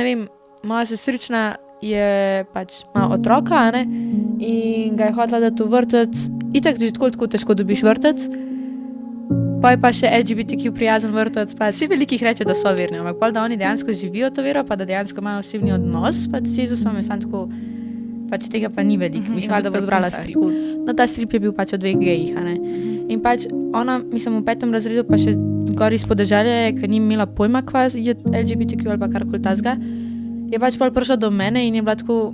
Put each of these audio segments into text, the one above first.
Ne vem, moja sestrična je pač ima otroka, a ne, in ga je hotela dati v vrtec. Itak že tako težko dobiš vrtec. Pa je pa še LGBTQ prijazen vrtec. Vsi velikih reče, da so verni, ampak pol, da oni dejansko živijo to vero, pa da dejansko imajo osebni odnos pač z Jezusom, je samo tako, pač tega pa ni veliko. Mislim, da bo zbrala strip. No, ta strip je bil pač o 2 gejih, a ne. In pač ona, mislim, v 5. razredu pa še gor iz podeželja, ker ni imela pojma, kva je LGBTQ ali pa karkoli tazga, je pač pol prišla do mene in je bila tako,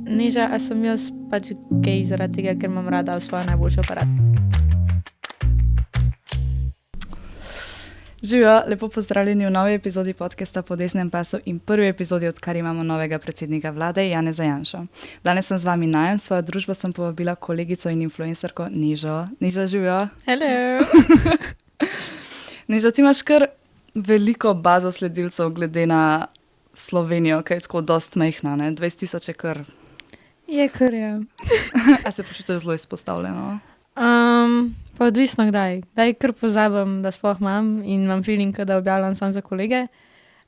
Neža, a sem jaz pač gej zaradi tega, ker imam rada svoj najboljši aparat. Živijo, lepo pozdravljeni v novi epizodi podcasta Po desnem pasu in prvi epizodi, odkar imamo novega predsednika vlade, Janeza Janšo. Danes sem z vami najem, svojo družbo sem povabila kolegico in influencerko Nežo. Neža, živijo. Hello! Neža, ti imaš kar veliko bazo sledilcev glede na Slovenijo, ki je tako dost majhna, ne? 20.000 je kar. Je kar, ja. A se počutiš zelo izpostavljeno? Pa odvisno kdaj. Kdaj kar pozabim, da sploh imam in imam feeling, da objavljam samo za kolege.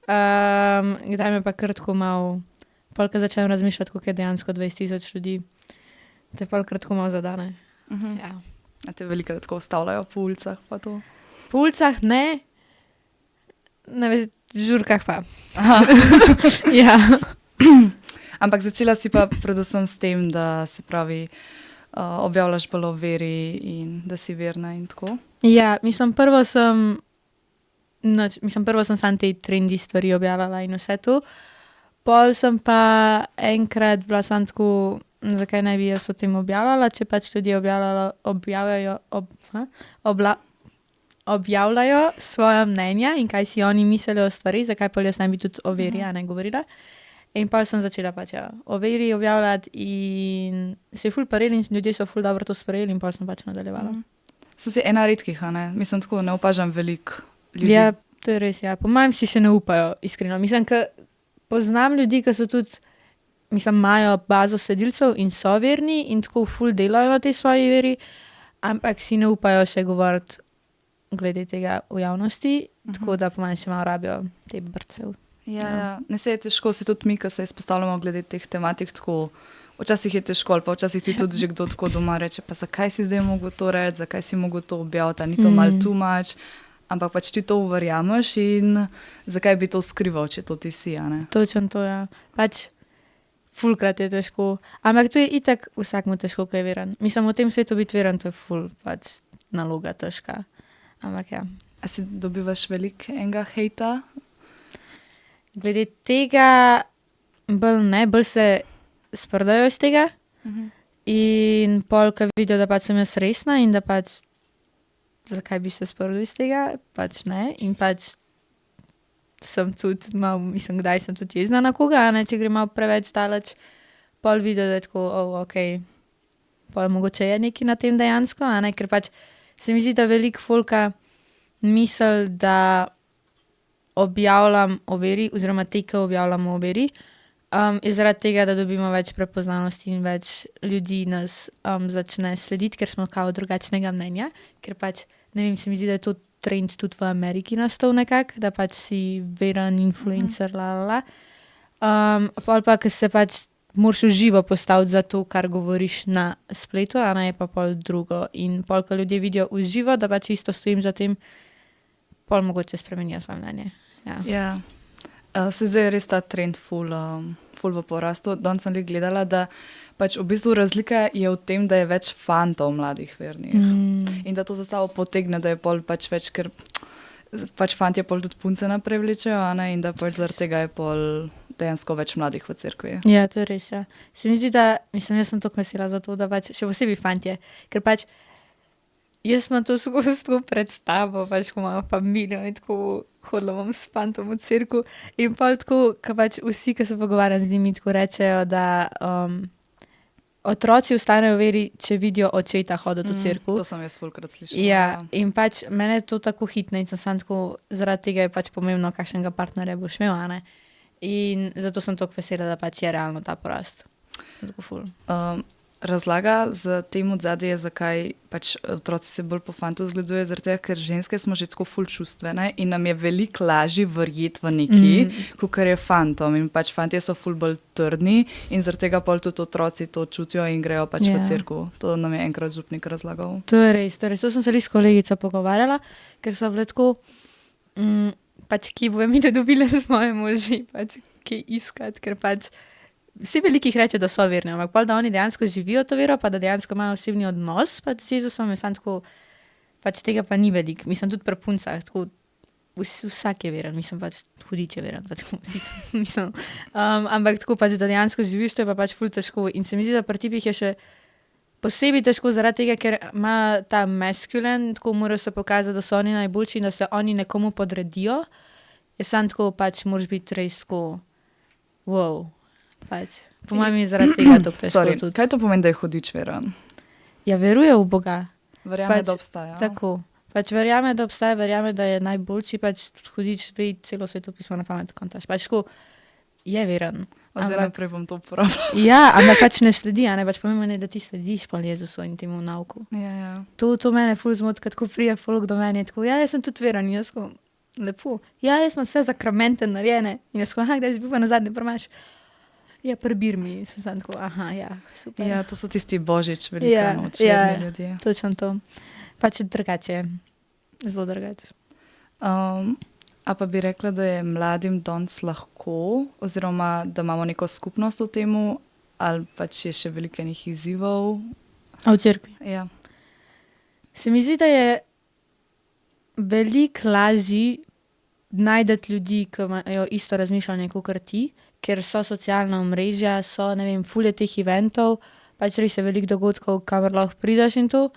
Kdaj me pa kar tako malo, pol, ko začnem razmišljati, koliko je dejansko 20.000 ljudi, te pol kar tako malo zadane. Ja. A te velikrat tako ustavljajo po ulicah pa to? Po ulicah ne, na žurkah pa. Ja. Ampak začela si pa predvsem s tem, da se pravi, objavljaš bolj o veri in da si verna in tako. Ja, mislim, prvo sem samo te trendi stvari objavljala in vse to. Pol sem pa enkrat bila samo tako, zakaj naj bi jaz o tem objavljala, če pač ljudje objavljajo svoja mnenja in kaj si oni mislijo o stvari, zakaj pa jaz naj bi tudi o veri, a ne govorila. In pa sem začela pač o veri objavljati in se je ful parili in ljudje so ful dobro to sprejeli in pa sem pač nadaljevala. Sem si ena redkih, a ne? Mislim, tako ne opažam veliko ljudi. Ja, to je res, ja. Po mojem si še ne upajo, iskreno. Mislim, ker poznam ljudi, ki so tudi, mislim, imajo bazo sledilcev in so verni in tako ful delajo na tej svoji veri, ampak si ne upajo še govoriti glede tega v javnosti, tako da po mojem še malo rabijo te brcev. Ja. Ne se je težko, se tudi mi, ko se izpostavljamo glede teh tematik, tako včasih je težko, ali pa včasih ti tudi že kdo tako doma reče, pa zakaj si zdaj mogel to reči, zakaj si mogel to objaviti, ni to malo too much, ampak pač ti to verjameš in zakaj bi to skrival, če to ti si, a ne? Točno to, ja. Pač fulkrat je težko, ampak to je itak vsakmu težko, ko je veren. Mislim, v tem svetu biti veren, to je ful, pač naloga težka, ampak ja. A si dobivaš veliko enega hejta? Glede tega, bolj se sprdajo iz tega in pol, ko vidijo, da pač sem jaz resna in da pač zakaj bi se sprdal iz tega, pač ne. In pač sem tudi malo, mislim, kdaj sem tudi jezna na koga, a ne, če gre malo preveč daleč, pol vidijo, da je tako, okej, pol mogoče je nekaj na tem dejansko, a ne, ker pač se mi zdi, da veliko folka misli, da objavljam o veri, oziroma te, ki objavljamo o veri, je zaradi tega, da dobimo več prepoznavnosti in več ljudi nas začne slediti, ker smo kao drugačnega mnenja, ker pač, ne vem, se mi zdi, da je to trend tudi v Ameriki nastal nekako, da pač si veren influencer, pol pa, ker se pač moraš v živo postaviti za to, kar govoriš na spletu, a ne je pa pol drugo. In pol, ko ljudje vidijo v živo, da pač isto stojim za tem, pol mogoče spremenijo svoje mnenje. Ja. Se zdaj je res ta trend ful v porastu. Danes sem gledala, da pač v bistvu razlika je v tem, da je več fantov mladih vernih. In da to za sabo potegne, da je pol pač več, ker pač fantje pol tudi punce naprej vlečejo, a ne, in da pač zaradi tega je pol dejansko več mladih v cerkvi. Ja, to je res, ja. Se mi zdi, da, mislim, jaz sem to vesela za to, da pač še posebej fantje, ker pač jaz imam to skozi to predstavo, pač ko imam familijo in tako hodila bom s fantom v cerku in pa tako, ko pač vsi, ki se pogovarjam z njimi, tako rečejo, da otroci ostanejo v veri, če vidijo očeta hoditi v cerku. To sem jaz fulkrat slišala. Ja, in pač mene je to tako hitno in sem samo tako, zaradi tega je pač pomembno, kakšnega partnerja boš imel, a ne. In zato sem tako vesela, da pač je realno ta porast. Tako ful. razlaga za tem odzadje, zakaj pač otroci se bolj po fantu zgledujejo, zaradi tega, ker ženske smo že tako ful čustvene in nam je veliko lažje verjeti v neki, kot je fantom. In pač fantje so ful bolj trdni in zaradi tega pol tudi otroci to čutijo in grejo pač v cerkev. To nam je enkrat župnik razlagal. To je res. To sem se s kolegico pogovarjala, ker so bile tako, pač ki bojo mi to dobile z moje moži, pač kaj iskati, ker pač vsi velikih reče, da so verni, ampak pol, da oni dejansko živijo to vero, pa da dejansko imajo osebni odnos, pač z Jezusom, je tako, pač tega pa ni veliko. Mislim, tudi pri puncah, tako, vsak je veren, mislim, pač hudič je veren, pač vsi so, mislim. Ampak tako pač, da dejansko živiš, to je pa pač ful težko. In se mi zdi, da pri tipih je še posebej težko zaradi tega, ker ima ta masculine, tako morajo se pokazati, da so oni najboljši in da se oni nekomu podredijo. Je sam tako, pač moraš biti res tako, wow. Pač, po mojem je zaradi tega to težko tudi. Kaj to pomeni, da je hudič veren? Ja, veruje v Boga. Verjame, da obstaja. Tako. Pač verjame, da obstaja, verjame, da je najboljši, pač hudič ve celo svetopismo na pamet kontaš. Pač tako je veren. Zdaj naprej bom to uporabljala. Ja, ampak pač ne sledi, a ne, pač pomembno je, da ti slediš pol Jezusu in temu nauku. Ja. To mene ful zmot, kad ko prije folk do mene, tako, ja, jaz sem tudi veren, jaz ko, lepo. Ja, jaz imam vse zakramente narejene. In jaz ko, kdaj si bil pa nazadnje premaš? Ja, prebir mi, sem tako, ja, super. Ja, to so tisti božič, velika noč, verni ljudje. Točno to. Pač drugače, zelo drugače. A pa bi rekla, da je mladim danes lahko, oziroma da imamo neko skupnost v temu, ali pač je še veliko enih izzivov? A v cerkvi? Ja. Se mi zdi, da je veliko lažji najdeti ljudi, ki imajo isto razmišljanje kot ti, ker so socialna omrežja, so, ne vem, ful je teh eventov, pač res je veliko dogodkov, kamor lahko prideš in to.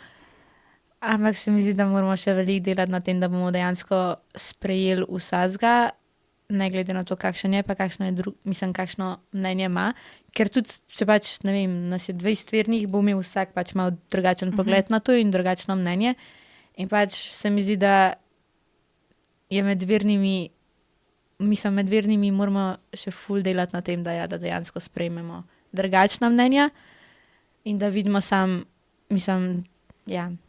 Ampak se mi zdi, da moramo še veliko delati na tem, da bomo dejansko sprejeli vsazga, ne glede na to, kakšen je, pa kakšno mnenje ima. Ker tudi, če pač, ne vem, nas je 20 vernih, bo imel vsak pač malo drugačen pogled na to in drugačno mnenje. In pač se mi zdi, da je med vernimi moramo še ful delati na tem, da dejansko sprejmemo drugačna mnenja in da vidimo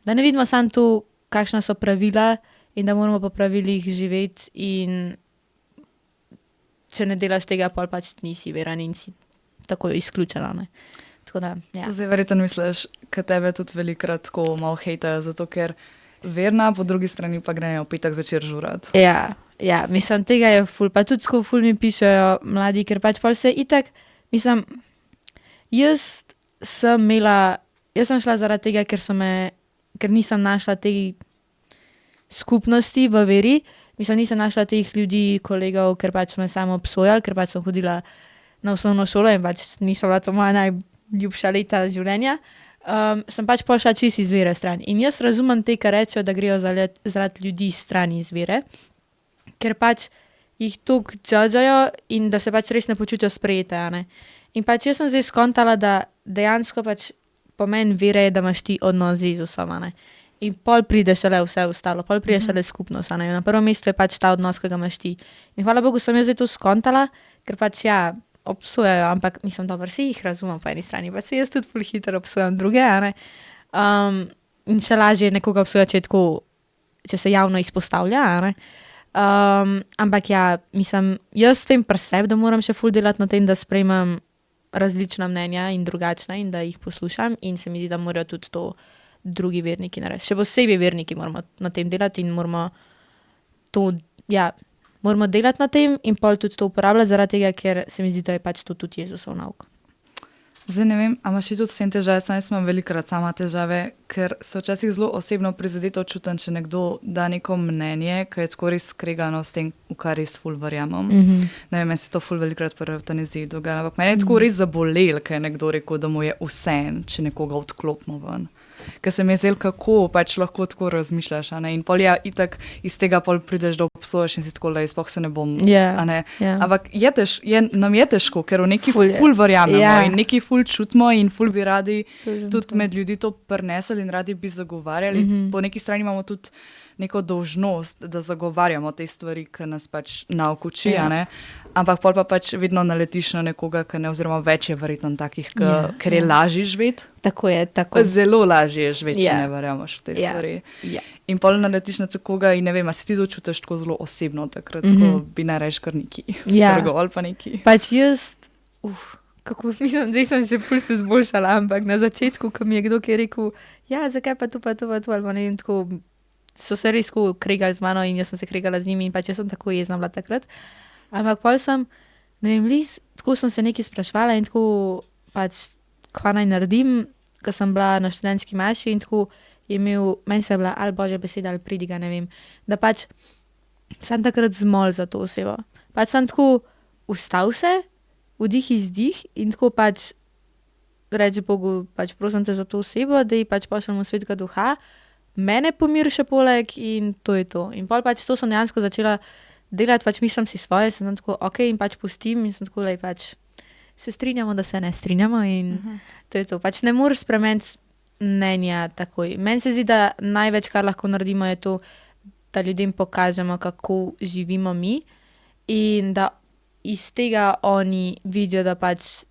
da ne vidimo samo to, kakšna so pravila in da moramo po pravilih živeti in če ne delaš tega, pol pač nisi veren in si tako izključena, ne. Tako da, ja. To zdaj verjetno misliš, ka tebe tudi velikrat tako malo hejtajo, zato ker verna, po drugi strani pa grejo petek zvečer žurat. Ja, mislim, tega je ful, pa tudi sko ful mi pišejo mladi, ker pač pol se itak, mislim, jaz sem šla zaradi tega, ker nisem našla te skupnosti v veri, nisem našla teh ljudi, kolegov, ker pač so me samo obsojali, ker pač sem hodila na osnovno šolo in pač niso bila to moja najljubša leta življenja. Sem pač pošla čisto iz vere stran. In jaz razumem te, ki rečejo, da grejo zaradi ljudi stran iz vere, ker pač jih toliko judžajo in da se pač res ne počutijo sprejete, a ne. In pač jaz sem zdaj skontala, da dejansko pač pomen vere je, da imaš ti odnos z Jezusom, a ne. In pol pride šele vse ostalo, pol pride šele skupnost, a ne. Na prvo mesto je pač ta odnos, ki ga imaš ti. In hvala Bogu, sem jaz zdaj to skontala, ker pač obsojajo, ampak mislim, dobro, si jih razumem po eni strani, pa se jaz tudi ful hitro obsojam druge, a ne. In še lažje nekoga obsojati, če se javno izpostavlja, a ne. Ampak mislim, jaz s tem pri sebi, da moram še ful delati na tem, da sprejmem različna mnenja in drugačna in da jih poslušam in se mi zdi, da morajo tudi to drugi verniki narediti. Še posebej verniki moramo na tem delati in moramo delati na tem in pol tudi to uporabljati zaradi tega, ker se mi zdi, da je pač to tudi Jezusov nauk. Zdaj ne vem, a imaš tudi s tem težave, jaz imam velikokrat sama težave, ker se včasih zelo osebno prizadeto čutim, če nekdo da neko mnenje, ki je skoraj skregano s tem, v kar res ful verjamem. Ne vem, meni se to ful velikokrat pri evtanaziji dogaja, ampak meni je tako res zabolel, ker je nekdo rekel, da mu je vseeno, če nekoga odklopimo ven. Ker se mi je zdelo, kako pač lahko tako razmišljaš, a ne? In pol itak iz tega pol prideš, da obsojaš in si tako, da sploh se ne bom, a ne? Ampak nam je težko, ker v neki ful verjamemo in neki ful čutimo in ful bi radi tudi med ljudi to prinesli in radi bi zagovarjali. Po neki strani imamo tudi, neko dolžnost, da zagovarjamo te stvari, ki nas pač nauk uči, Ja. a ne? Ampak pol pa pač vedno naletiš na nekoga, ki ne, oziroma več je verjetno takih, ker je lažje živeti. Tako je, tako. Zelo lažje je živeti, če Ja. ne verjameš v te Ja. stvari. Ja. In pol naletiš na nekoga in ne vem, a si ti to čutiš tako zelo osebno takrat, ko bi nareš kar neki Ja. strgo ali pa neki. Pač jaz, kako mislim, zdaj sem še pol se zboljšala, ampak na začetku, ko mi je kdo kaj rekel, ja, zakaj pa to, ali pa ne vem, tako, so se res tako kregali z mano in jaz sem se kregala z njimi in pač jaz sem tako jezna bila takrat. Ampak pol sem, ne vem, tako sem se nekaj sprašvala in tako pač, kva naj naredim, ko sem bila na študentski maši in tako je imel, meni se je bila ali božja beseda ali pridiga, ne vem, da pač sem takrat zmol za to osebo. Pač sem tako ustal se, vdih izdih in tako pač reči Bogu, pač prosim te za to osebo, da ji pač pošljemo svetega duha, mene pomir še poleg in to je to. In pol pač to sem dejansko začela delati, pač mislim si svoje, sem tako ok in pač pustim in sem tako, da pač se strinjamo, da se ne strinjamo in to je to. Pač ne moreš spremeniti mnenja takoj. Meni se zdi, da največ, kar lahko naredimo, je to, da ljudem pokažemo, kako živimo mi in da iz tega oni vidijo, da pač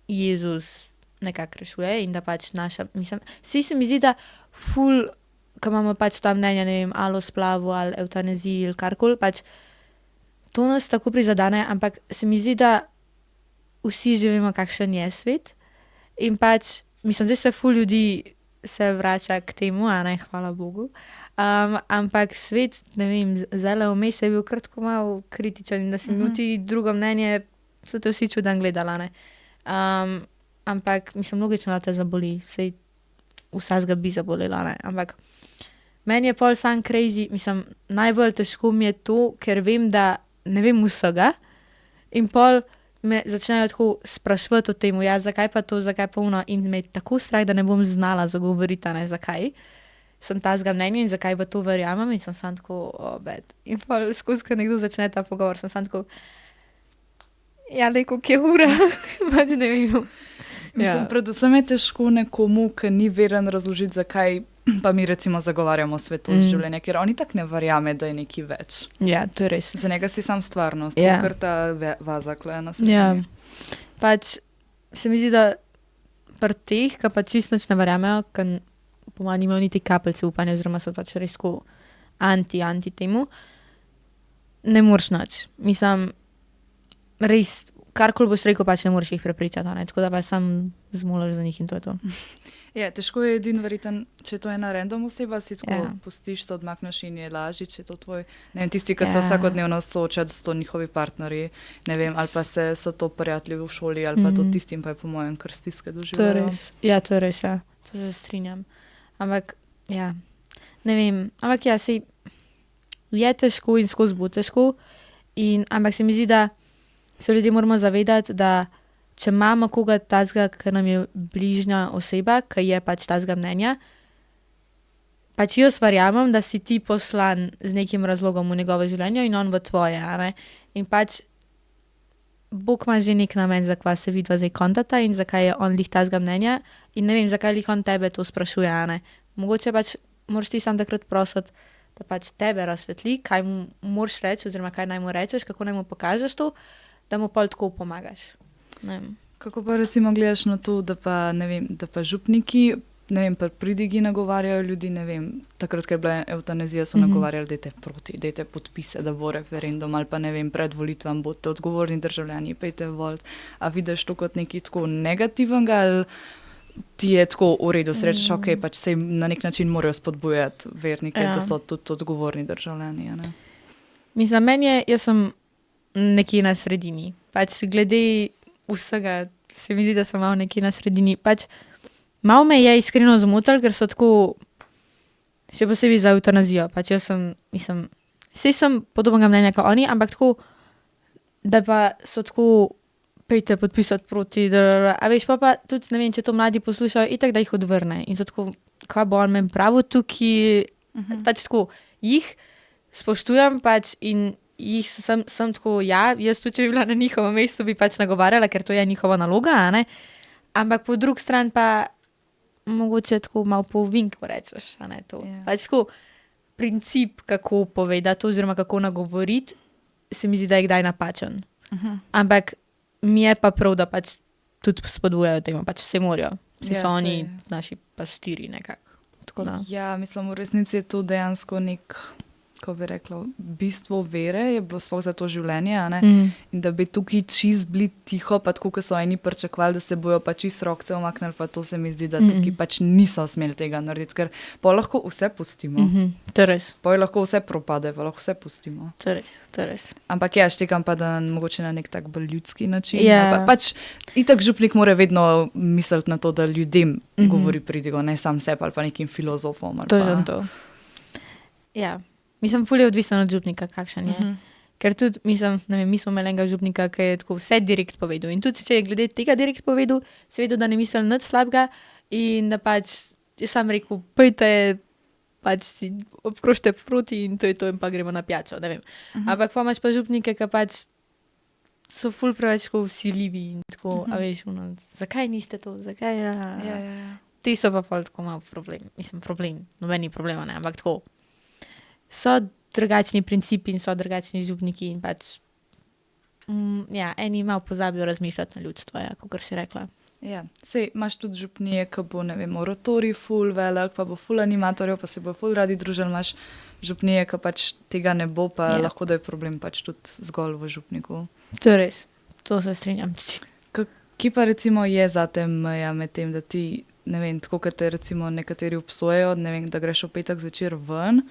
Jezus nekako rešuje in da pač naša, mislim, vsi se mi zdi, da ful, ko imamo pač ta mnenja, ne vem, ali o splavu, ali eutanaziji, ali karkoli, pač to nas tako prizadane, ampak se mi zdi, da vsi živimo, kakšen je svet in pač, mislim, zdaj se ful ljudi se vrača k temu, a ne, hvala Bogu, ampak svet, ne vem, zdaj vmes je bil kratko malo kritičen in da si imel ti drugo mnenje, so te vsi čudan gledala, ne. Ampak, mislim, logično, da te zaboli, vsej vsazga bi zabolela, ne, ampak meni je pol sam crazy, mislim, najbolj težko mi je to, ker vem, da ne vem vsega in pol me začnejo tako sprašvati o tem, ja, zakaj pa to, zakaj pa ono in me je tako strah, da ne bom znala zagovoriti, ne, zakaj sem tazga mnenja in zakaj v to verjamem in sem sam tako, bed. In pol skozi, ko nekdo začne ta pogovor, sem sam tako, ja, lejko, kje ura, pač ne vem. Mislim, predvsem je težko nekomu, ki ni veren razložiti, zakaj pa mi recimo zagovarjamo svetovno življenje, ker oni tak ne verjame, da je nekaj več. Ja, to je res. Za njega si sam stvarnost, Ja. ker ta vaza kleje na sredini. Ja, pač se mi zdi, da pri teh, ki pač čisto nič ne verjamejo, ki po mojem nimajo niti kapljice upanja, oziroma so pač res tako anti temu, ne moreš nič. Mislim, res, karkoli boš rekel, pač ne moreš jih prepričati, ne? Tako da pač sam zmolaš za njih in to je to. Ja, težko je edin verjeten, če je to ena random oseba, si tako Ja. pustiš, se odmakneš in je lažje, če je to tvoj, ne vem, tisti, ki se vsakodnevno soočajo s to njihovi partnerji, ne vem, ali pa so to prijatelji v šoli, ali pa to tistim pa je po mojem kar stiske To je doživljajo. res. Ja, to je res, ja. To se strinjam. Ampak, ja, ne vem, ampak ja, sej je težko in skozi bo težko, ampak se mi zdi, da se ljudje moramo zavedati, da če imamo koga tazga, ki nam je bližnja oseba, ki je pač tazga mnenja, pač jaz verjamem, da si ti poslan z nekim razlogom v njegovo življenje in on v tvoje, a ne? In pač Bog ima že nek namen, zakaj se vidva zdaj kontata in zakaj je on lih tazga mnenja in ne vem, zakaj lih on tebe to sprašuje, a ne? Mogoče pač moraš ti sam takrat prositi, da pač tebe razsvetli, kaj mu moraš reči oziroma kaj naj mu rečeš, kako naj mu pokažeš to, da mu pol tako pomagaš. Ne vem. Kako pa recimo gledaš na to, da pa, ne vem, da pa župniki, ne vem, pri pridigi nagovarjajo ljudi, ne vem, takrat, ko je bila eutanazija, so nagovarjali, dajte proti, dajte podpise, da bo referendum ali pa ne vem, pred volitvam boste odgovorni državljani, pejte volt. A vidiš to kot nekaj tako negativnega ali ti je tako v redu, srečeš, ok, pač se jim na nek način morajo spodbujati vernike, da so tudi odgovorni državljani, a ne? Mislim, jaz sem nekje na sredini. Pač glede vsega se mi zdi, da sem malo nekje na sredini. Pač malo me je iskreno zmotilo, ker so tako, še posebej za eutanazijo. Pač jaz sem, mislim, saj sem podobnega mnenja kot oni, ampak tako, da pa so tako, pejte podpisati proti, a veš, pa tudi, ne vem, če to mladi poslušajo, itak, da jih odvrne. In so tako, kaj bo on meni pravo tukaj, pač tako, jih spoštujem pač in jih sem tako, ja, jaz tudi, če bi bila na njihovem mestu, bi pač nagovarjala, ker to je njihova naloga, a ne? Ampak po drugi strani pa mogoče tako malo po vinku rečeš, a ne to. Ja. Pač tako, princip, kako povedati oziroma kako nagovoriti, se mi zdi, da je kdaj napačen. Ampak mi je pa prav, da pač tudi spodbujajo temu, pač se morajo. Vsi Ja, so oni saj. naši pastiri nekako. Tako da. Ja, mislim, v resnici je to dejansko nek, ko bi rekla, bistvo vere je bilo sploh za to življenje, a ne? In da bi tukaj čist bili tiho, pa tako, ko so eni pričakovali, da se bojo pa čist rokce omaknili, pa to se mi zdi, da tukaj pač niso smeli tega narediti, ker pa lahko vse pustimo. To je res, Pa lahko vse propade, pa lahko vse pustimo. to je res, to je res. Ampak ja, štekam pa, da mogoče na nek tak bolj ljudski način. Ja. Pa, pač itak župnik mora vedno misliti na to, da ljudem govori pridigo, ne sam sebi ali pa nekim filozofom. Ali To je pa. to. Ja, mislim, ful je odvisno od župnika, kakšen je. Ker tudi, mislim, ne vem, mi smo imeli enega župnika, ki je tako vse direkt povedal. In tudi, če je glede tega direkt povedal, se vedel, da ne misli nič slabega in da pač, je sam rekel, pojte, pač si obkrožite proti in to je to in pa gremo na pijačo, ne vem. Ampak pa imaš pa župnike, ki pač so ful preveč tako vsiljivi in tako, a veš, zakaj niste to, zakaj, Ja. Ti so pa pol tako malo problem, mislim, noben ni problema, ne, ampak tako. So drugačni principi in so drugačni župniki in pač, ja, eni malo pozabijo razmišljati na ljudstvo, ja, kot si rekla. Ja, sej imaš tudi župnije, ki bo, ne vem, oratorij ful velik, pa bo ful animatorjev, pa se bo ful radi družili, imaš župnije, ki pač tega ne bo, pa Ja. lahko da je problem pač tudi zgolj v župniku. To je res, to se strinjam. Kje pa recimo je za te meja med tem, da ti, ne vem, tako kot te recimo nekateri obsojajo, ne vem, da greš v petek zvečer ven,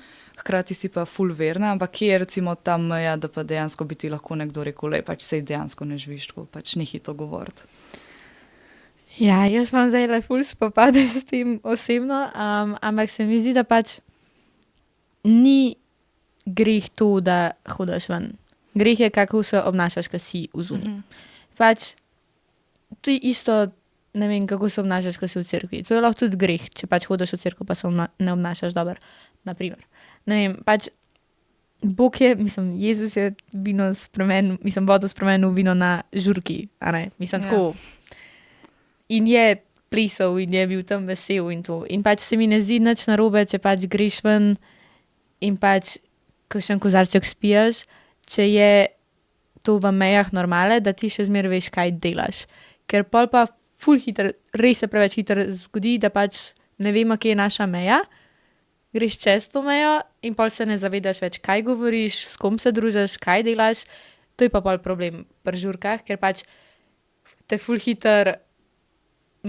hkrati si pa ful verna, ampak kje je recimo ta meja, da pa dejansko bi ti lahko nekdo rekel, le pač sej dejansko ne živiš tako, pač nehi to govoriti. Ja, jaz imam zdaj le ful spopade s tem osebno, ampak se mi zdi, da pač ni greh to, da hodiš ven. Greh je, kako se obnašaš, ko si v zunji. Pač, to je isto, ne vem, kako se obnašaš, ko si v cerkvi. To je lahko tudi greh, če pač hodiš v cerkev, pa se ne obnašaš dobro, naprimer. Ne vem, pač, Bog je, mislim, Jezus je vino spremenil, mislim, vodo spremenil v vino na žurki, a ne, mislim, Ja. tako. In je plesal in je bil tam vesel in to. In pač se mi ne zdi nič narobe, če pač greš ven in pač kakšen kozarček spiješ, če je to v mejah normale, da ti še zmeraj veš, kaj delaš. Ker pol pa ful hitro, res se preveč hitro zgodi, da pač ne vemo, kje je naša meja, greš čez to mejo in pol se ne zavedaš več, kaj govoriš, s kom se družiš, kaj delaš. To je pa pol problem pri žurkah, ker pač te ful hitro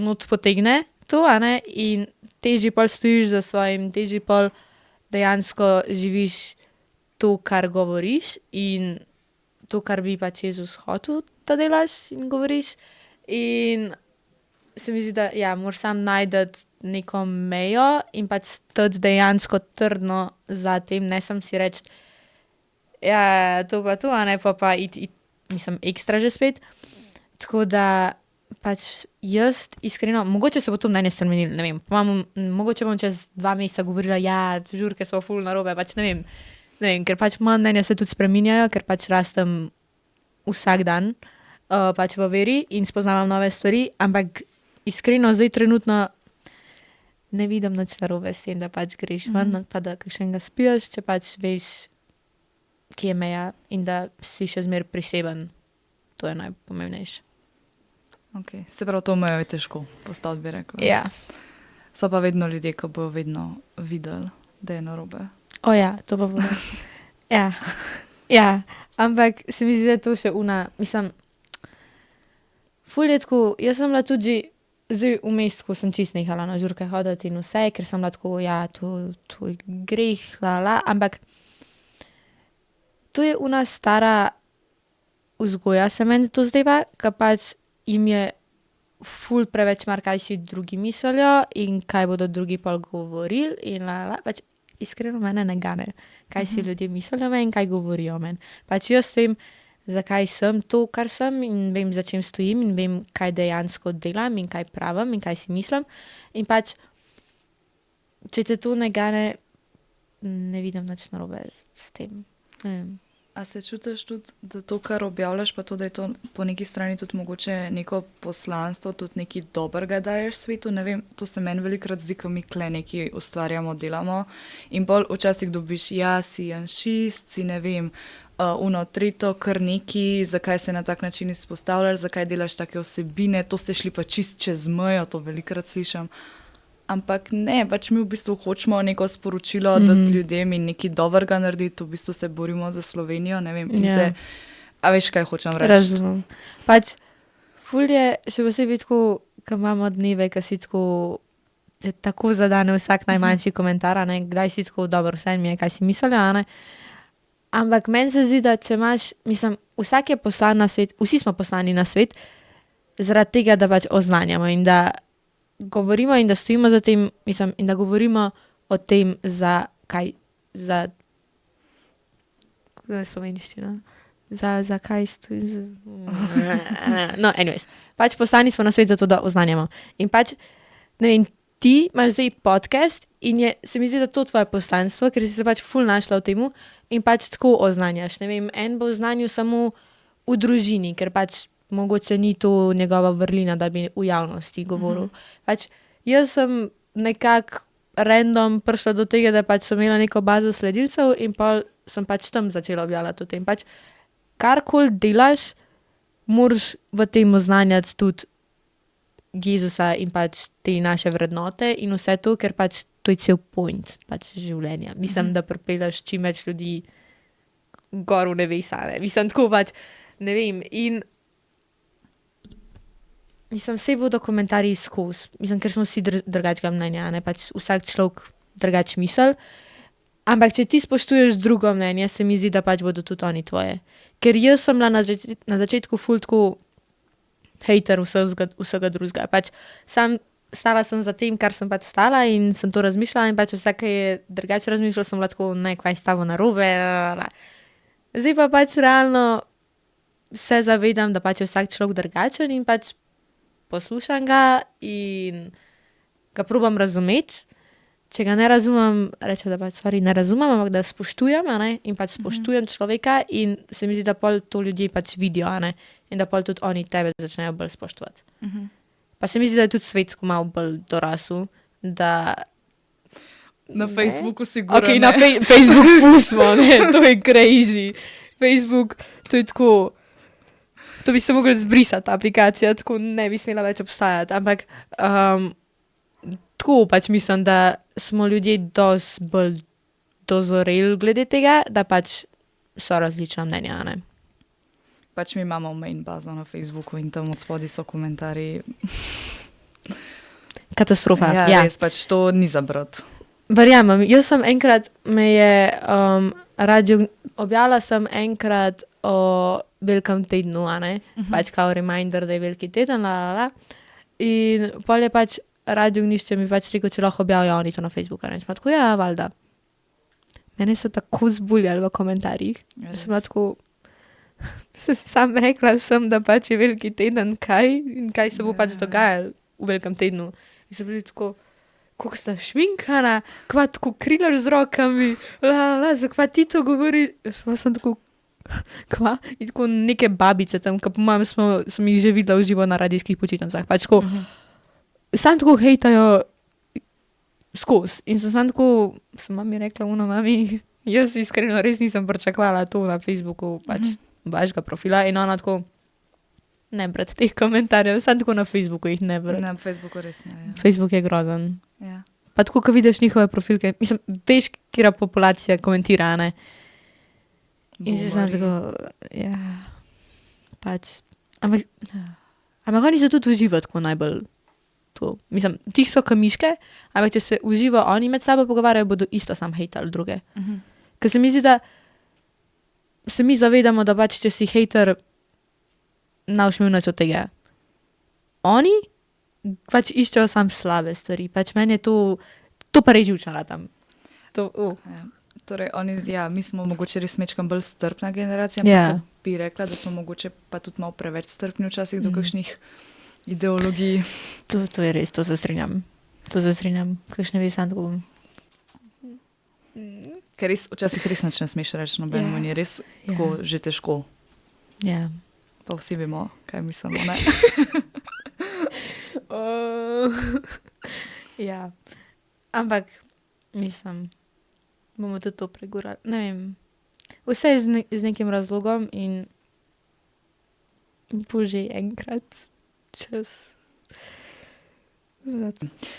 not potegne to, a ne, in težji pol stojiš za svojim, težji pol dejansko živiš to, kar govoriš in to, kar bi pač Jezus hotel, da delaš in govoriš. In se mi zdi, da ja, moraš sam najti neko mejo in pač stati dejansko trdno za tem, ne sam si reči, ja, to pa to, a ne, pa iti, mislim, ekstra že spet. Tako da pač jaz iskreno, mogoče se bo to mnenje spremenilo, ne vem, mogoče bom čez 2 meseca govorila, ja, žurke so ful narobe, pač ne vem, ker pač moja mnenja se tudi spreminjajo, ker pač rastem vsak dan pač v veri in spoznavam nove stvari, ampak iskreno zdaj trenutno ne vidim nič narobe s tem, da pač greš ven, pa da kakšnega spiješ, če pač veš, kje je meja in da si še zmer priseben. To je najpomembnejše. Okay. Se pravi, to mejo je težko postaviti, bi rekla. Ja. So pa vedno ljudje, ki bojo vedno videli, da je narobe. O ja, to pa bo. Ja. Ja, ampak se mi zdi, da je to še mislim, ful je tako, jaz sem bila tudi zdaj vmes, ko sem čist nehala na žurke hoditi in vse, ker sem bila tako, ja, to je greh, ampak to je stara vzgoja, se meni to zdajva, ka pač jim je ful preveč mar, kaj si drugi mislijo in kaj bodo drugi pol govorili in pač iskreno mene ne gane, kaj si ljudje mislijo o meni in kaj govorijo o meni. Pač jaz vem, zakaj sem to, kar sem in vem, za čem stojim in vem, kaj dejansko delam in kaj pravim in kaj si mislim. In pač, če te to ne gane, ne vidim nič narobe s tem. Ne vem. A se čutiš tudi, da to, kar objavljaš, pa to, da je to po neki strani tudi mogoče neko poslanstvo, tudi nekaj dobrega daješ svetu? Ne vem, to se meni velikokrat zdi, ko mi kle nekaj ustvarjamo, delamo in pol včasih dobiš, ja, si janšist, si ne vem, uno, trito, kar neki, zakaj se na tak način izpostavljaš, zakaj delaš take vsebine, to ste šli pa čist čez mejo, to velikokrat slišam. Ampak ne, pač mi v bistvu hočemo neko sporočilo dati ljudem in nekaj dobrega narediti, v bistvu se borimo za Slovenijo, ne vem, in se, a veš, kaj hočem reči? Razumem. Pač, ful je še posebej tako, ko imamo dneve, ko si tako zadane vsak najmanjši komentar, a ne, kdaj si tako dobro, vse mi je, kaj si mislila, a ne. Ampak meni se zdi, da če imaš, mislim, vsak je poslan na svet, vsi smo poslani na svet, zaradi tega, da pač oznanjamo in da govorimo in da stojimo za tem, mislim, in da govorimo o tem, za kaj, za slovenščina, za kaj stoji, no, anyways, pač poslani smo na svet zato, da oznanjamo. In pač, ne vem, ti imaš zdaj podcast in se mi zdi, da to tvoje poslanstvo, ker si se pač ful našla v temu in pač tako oznanjaš. Ne vem, en bo oznanjal samo v družini, ker pač mogoče ni to njegova vrlina, da bi v javnosti govoril. Pač jaz sem nekako random prišla do tega, da pač sem imela neko bazo sledilcev in pa sem pač tam začela objavljati o tem. Pač karkoli delaš, moraš v tem oznanjati tudi Jezusa in pač te naše vrednote in vse to, ker pač to je cel point pač življenja. Mislim, da pripelješ čim več ljudi gor v nebesa. Mislim, tako pač, ne vem, in mislim, vse bodo komentarji skozi. Mislim, ker smo vsi drugačnega mnenja, ne? Pač vsak človek drugač misel. Ampak, če ti spoštuješ drugo mnenje, se mi zdi, da pač bodo tudi oni tvoje. Ker jaz sem bila na začetku ful tako hejter vsega drugega. Pač stala sem za tem, kar sem pač stala in sem to razmišljala in pač vsak je drugače razmišljal, sem bila tako, ne, kaj je stavo narobe. Zdaj pa pač realno se zavedam, da pač je vsak človek drugačen in pač poslušam ga in ga probam razumeti. Če ga ne razumem, rečem, da pač stvari ne razumem, ampak da spoštujem, a ne? In pač spoštujem človeka in se mi zdi, da pol to ljudje pač vidijo, a ne? In da pol tudi oni tebe začnejo bolj spoštovati. Pa se mi zdi, da je tudi svetsko malo bolj dorasel, da Na Facebooku sigurno okay, ne. na Facebook pustimo, ne, to je crazy. Facebook, to je tako, to bi se mogli zbrisati, ta aplikacija, tako ne bi smela več obstajati, ampak tako pač mislim, da smo ljudje dosti bolj dozoreli glede tega, da pač so različna mnenja, ne. Pač mi imamo main bazo na Facebooku in tam od spodaj so komentarji. Katastrofa, Ja, ja. res, pač to ni za brati. Verjamem, jaz sem enkrat, me je objavila sem enkrat o velikem tednu, a ne, pač kao reminder, da je veliki teden, in pol je pač Radio Gnišče mi pač rekel, če lahko objavijo oni to na Facebooku, a ne, pa tako, ja, valjda. Mene so tako zbuljali v komentarjih, da sem bila tako, sam rekla sem, da pač je veliki teden, kaj se bo pač dogajalo v velikem tednu. In so bili tako, kako sta šminkana, kva tako krilaš z rokami, zakva ti to govori. Jaz pa sem tako, kva? In tako neke babice tam, ko po mojem sem jih že videla v živo na radijskih počitnicah. Pač tako, sam tako hejtajo skozi. In sem tako, sem mami rekla, mami, jaz iskreno res nisem pričakovala to na Facebooku, pač vašega profila. In ona tako, ne brati teh komentarjev, sam tako na Facebooku jih ne brati. Na Facebooku res ne, ja. Facebook je grozen. Ja. Pa tako, ko vidiš njihove profilke, mislim, veš, kjera populacija komentira, ne? In si sam tako, ja, pač. Ampak oni so tudi uživo tako najbolj to. Mislim, tih so kamiške, ampak če se uživo oni med sabo pogovarjajo, bodo isto sam hejtali druge. Ker se mi zdi, da se mi zavedamo, da pač, če si hejter, nauš imel nič od tega. Oni pač iščejo sam slabe stvari. Pač meni je to pa res živčala tam. Ja. Torej, mi smo mogoče res mečkam bolj strpna generacija, Ja. ampak bi rekla, da smo mogoče pa tudi malo preveč strpni včasih do kakšnih ideologij. To je res, to se strinjam. Kakšne ve sam tako. Ker res, včasih res nič ne smeš reči nobenemu, in je res tako že težko. Ja. Pa vsi vemo, kaj mislimo, ne? Ja. Ampak, mislim, bomo tudi to pregurali. Ne vem. Vse je z nekim razlogom in bo že enkrat čez.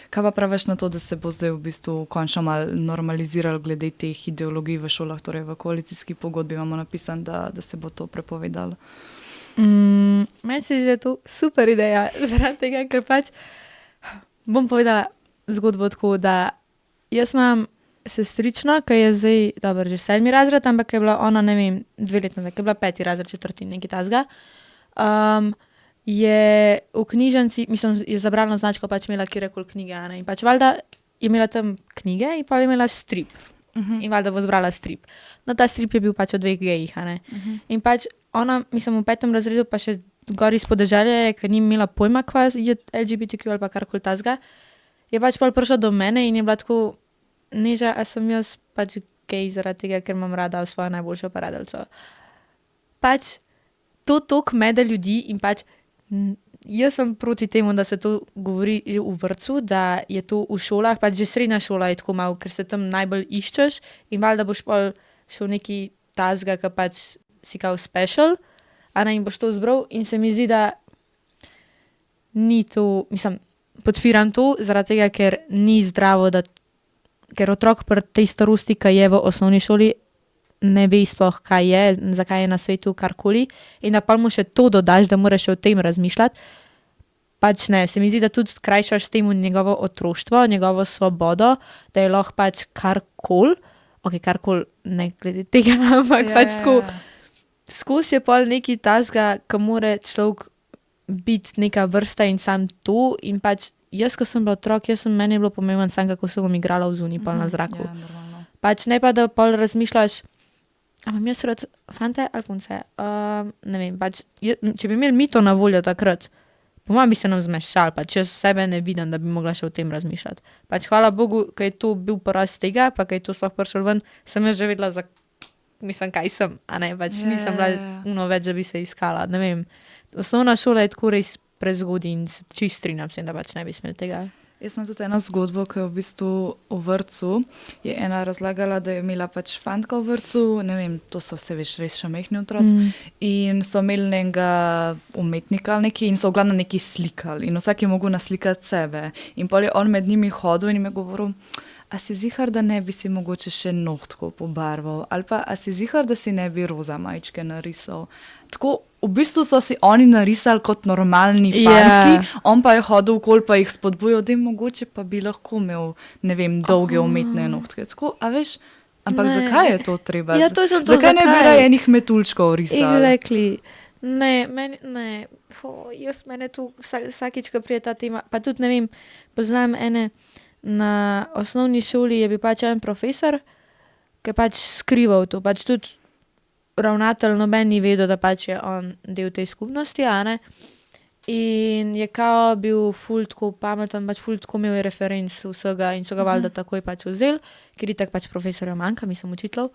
Kaj pa praviš na to, da se bo zdaj v bistvu končno malo normaliziralo glede teh ideologij v šolah, torej v koalicijski pogodbi imamo napisan, da se bo to prepovedalo? Meni se zdi, da je to super ideja, zaradi tega, ker pač bom povedala zgodbo tako, da jaz imam sestrično, ki je zdaj, dobro, že 7. razred, ampak je bila ona, ne vem, 2 leta, ki je bila 5. razred, 4. nekaj tasga. Je v knjižnici, mislim, je za bralno značko pač imela kjerkoli knjige, ne? In pač valjda je imela tam knjige in pa je imela strip. In valjda bo zbrala strip. No, ta strip je bil pač o 2 gejih, a ne? In pač ona, mislim, v 5. razredu pa še gor iz podeželja, ker ni imela pojma, kva je LGBTQ ali pa karkoli tasga, je pač pol prišla do mene in je bila tako, Neža, a sem jaz pač gej zaradi tega, ker imam rada svojo najboljšo paradelco. Pač to toliko mede ljudi in pač jaz sem proti temu, da se to govori v vrtcu, da je to v šolah, pač že srednja šola je tako malo, ker se tam najbolj iščeš in valjda boš pol šel neki tasga, ki pač si kao special, a ne, in boš to zbral in se mi zdi, da ni to, mislim, podpiram to, zaradi tega, ker ni zdravo, ker otrok pri tej starosti, ki je v osnovni šoli, ne ve sploh, kaj je, zakaj je na svetu karkoli in da pa mu še to dodaš, da moraš še o tem razmišljati. Pač ne, se mi zdi, da tudi krajšaš s tem njegovo otroštvo, njegovo svobodo, da je lahko pač karkoli, karkoli ne glede tega, ampak pač tako, skozi je pol neki tasga, ki mora človek biti neka vrsta in sam to in pač jaz, ko sem bila otrok, meni je bilo pomembno sam, kako se bom igrala v zunaj pol na zraku. Ja, pač ne pa, da pol razmišljaš, a imam jaz rad fante ali punce? Ne vem, pač, če bi imeli mi to na voljo takrat, po mojem bi se nam zmešali, pač jaz sebe ne vidim, da bi mogla še o tem razmišljati. Pač hvala Bogu, ko je to bil porast tega, pa ko je to sploh prišel ven, sem jaz že vedela, mislim, kaj sem, a ne, pač nisem bila več, da bi se iskala, ne vem. Osnovna šola je tako res prezgodaj in se čist strinjam s tem, da pač ne bi smeli tega. Jaz imam tudi eno zgodbo, ki je v bistvu v vrtcu, je ena razlagala, da je imela pač fantka v vrtcu, ne vem, to so vse veš, res še mehni otroci, in so imeli nekega umetnika ali neki in so v glavnem neki slikali in vsak je mogel naslikati sebe. In pol je on med njimi hodil in jim je govoril, a si zihar, da ne bi si mogoče še nohtko pobarval, ali pa a si zihar, da si ne bi roza majčke narisal. Tako, v bistvu so si oni narisali kot normalni fantki, on pa je hodil okoli pa jih spodbujal, da mogoče pa bi lahko imel, ne vem, dolge umetne nohtke. Tako, a veš, ampak zakaj je to treba? Ja, točno to, zakaj ne bi raje enih metuljčkov risali? Exactly. Ne, mene tu vsakič, ko prije ta tema, pa tudi ne vem, poznam ene, na osnovni šoli je bil pač en profesor, ki je pač skrival to, pač tudi ravnatelj noben ni vedel, da pač je on del te skupnosti, a ne. In je kao bil ful tako pameten, pač ful tako imel je referenc vsega in so ga valjda takoj pač vzeli, ker itak pač profesorja manjka, mislim učiteljev.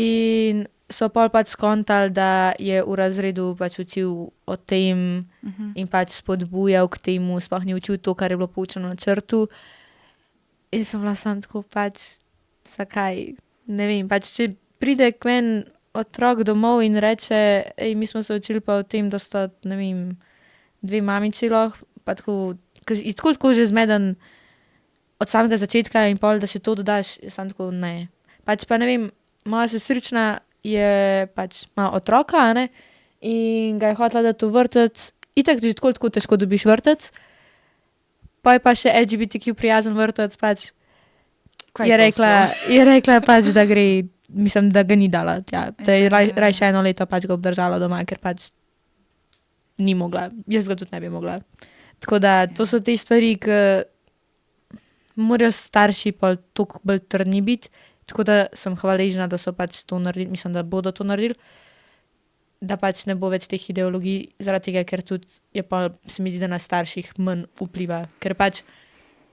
In so pol pač skontali, da je v razredu pač učil o tem in pač spodbujal k temu, sploh ni učil to, kar je bilo poučeno na črtu. In sem bila sam tako pač, zakaj, ne vem, pač če pride k meni otrok domov in reče, mi smo se učili pa o tem, da sta, ne vem, 2 mamici lahko, pa tako, tako že zmeden od samega začetka in pol, da še to dodaš, sam tako, ne. Pač pa ne vem, moja sestrična je pač, ima otroka, a ne, in ga je hotela dati v vrtec, itak že tako težko dobiš vrtec, pa je pa še LGBTQ prijazen vrtec, pač je rekla pač, da gre, mislim, da ga ni dala, da je rajše 1 leto pač ga obdržala doma, ker pač ni mogla, jaz ga tudi ne bi mogla. Tako da, to so te stvari, ki morajo starši pol toliko bolj trdni biti, tako da sem hvaležna, da so pač to naredili, mislim, da bodo to naredili, da pač ne bo več teh ideologij, zaradi tega, ker tudi je pa, se mi zdi, da na starših manj vpliva, ker pač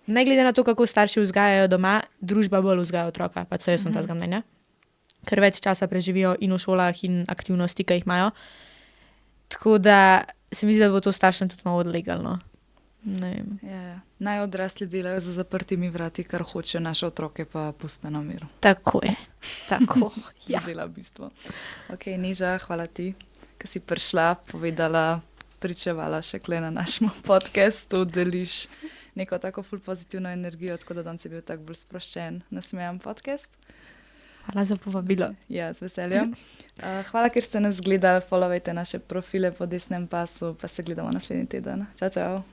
ne glede na to, kako starši vzgajajo doma, družba bolj vzgaja otroka, pa jaz sem tazga mnenja. Ker več časa preživijo in v šolah in aktivnosti, ki jih imajo. Tako da se mi zdi, da bo to staršem tudi malo odlegalno. Ja. Naj odrasli delajo za zaprtimi vrati, kar hočejo, naše otroke pa puste na miru. Tako je. Tako. Ja. Zadela v bistvu. Ok, Neža, hvala ti, ki si prišla, povedala, pričevala še kle na našem podcastu, deliš neko tako ful pozitivno energijo, tako da danes je bil tako bolj sproščen, nasmejan podcast. Hvala za povabilo. Ja, z veseljem. Hvala, ker ste nas gledali, followajte naše profile po desnem pasu, pa se gledamo naslednji teden. Čau, čau.